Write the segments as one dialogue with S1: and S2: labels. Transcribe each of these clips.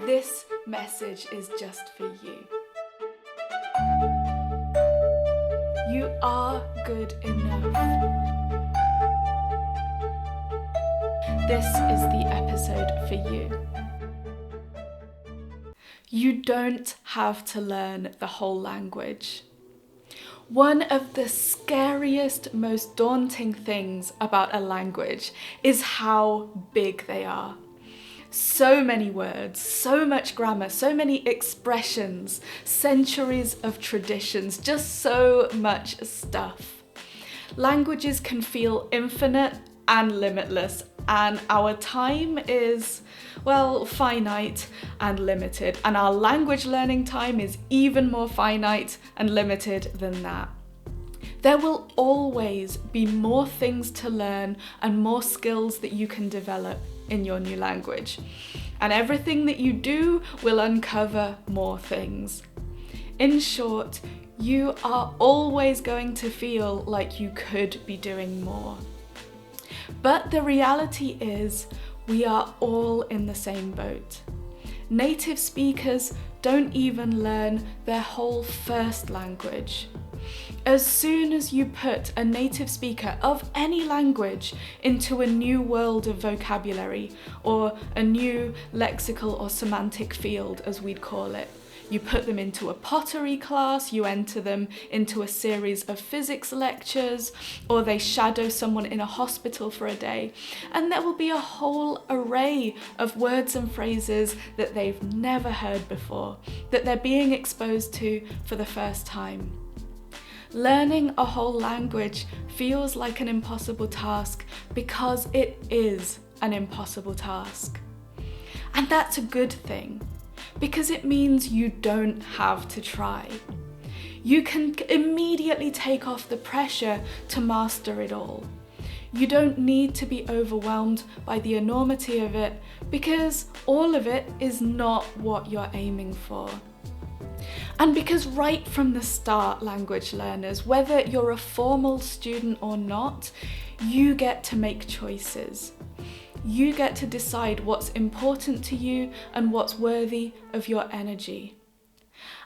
S1: This message is just for you. You are good enough. This is the episode for you. You don't have to learn the whole language. One of the scariest, most daunting things about a language is how big they are. So many words, so much grammar, so many expressions, centuries of traditions, just so much stuff. Languages can feel infinite and limitless, and our time is, well, finite and limited, and our language learning time is even more finite and limited than that. There will always be more things to learn and more skills that you can develop in your new language. And everything that you do will uncover more things. In short, you are always going to feel like you could be doing more. But the reality is, we are all in the same boat. Native speakers don't even learn their whole first language. As soon as you put a native speaker of any language into a new world of vocabulary, or a new lexical or semantic field, as we'd call it, you put them into a pottery class, you enter them into a series of physics lectures, or they shadow someone in a hospital for a day, and there will be a whole array of words and phrases that they've never heard before, that they're being exposed to for the first time. Learning a whole language feels like an impossible task because it is an impossible task. And that's a good thing, because it means you don't have to try. You can immediately take off the pressure to master it all. You don't need to be overwhelmed by the enormity of it, because all of it is not what you're aiming for. And because right from the start, language learners, whether you're a formal student or not, you get to make choices. You get to decide what's important to you and what's worthy of your energy.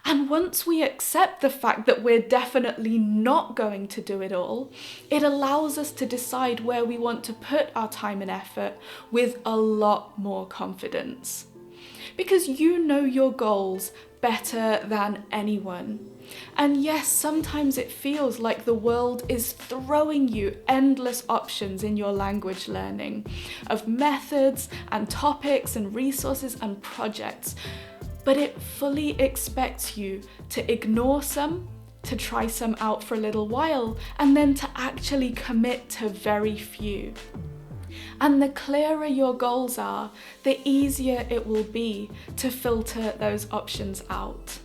S1: And once we accept the fact that we're definitely not going to do it all, it allows us to decide where we want to put our time and effort with a lot more confidence. Because you know your goals better than anyone. And yes, sometimes it feels like the world is throwing you endless options in your language learning of methods and topics and resources and projects, but it fully expects you to ignore some, to try some out for a little while, and then to actually commit to very few. And the clearer your goals are, the easier it will be to filter those options out.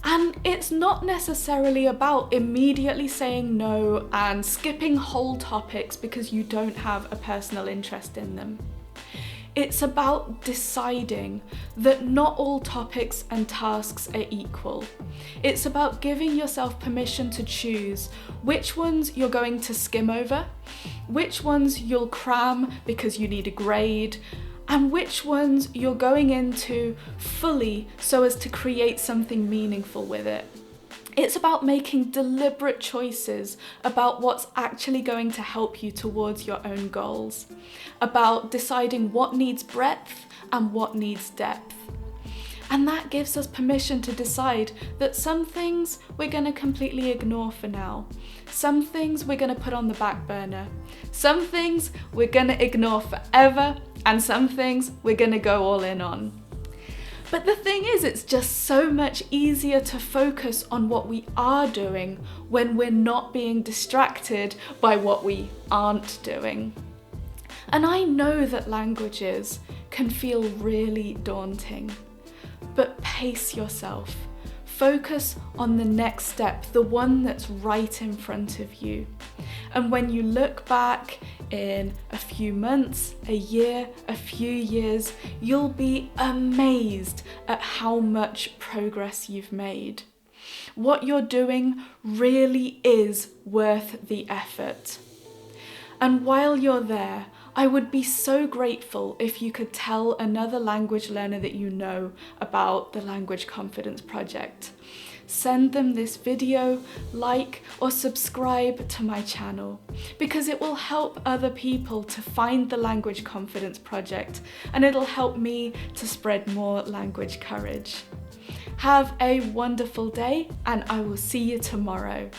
S1: And it's not necessarily about immediately saying no and skipping whole topics because you don't have a personal interest in them. It's about deciding that not all topics and tasks are equal. It's about giving yourself permission to choose which ones you're going to skim over, which ones you'll cram because you need a grade, and which ones you're going into fully so as to create something meaningful with it. It's about making deliberate choices about what's actually going to help you towards your own goals, about deciding what needs breadth and what needs depth. And that gives us permission to decide that some things we're going to completely ignore for now. Some things we're going to put on the back burner. Some things we're going to ignore forever, and some things we're going to go all in on. But the thing is, it's just so much easier to focus on what we are doing when we're not being distracted by what we aren't doing. And I know that languages can feel really daunting, but pace yourself. Focus on the next step, the one that's right in front of you. And when you look back in a few months, a year, a few years, you'll be amazed at how much progress you've made. What you're doing really is worth the effort. And while you're there, I would be so grateful if you could tell another language learner that you know about the Language Confidence Project. Send them this video, like or subscribe to my channel, because it will help other people to find the Language Confidence Project, and it'll help me to spread more language courage. Have a wonderful day, and I will see you tomorrow.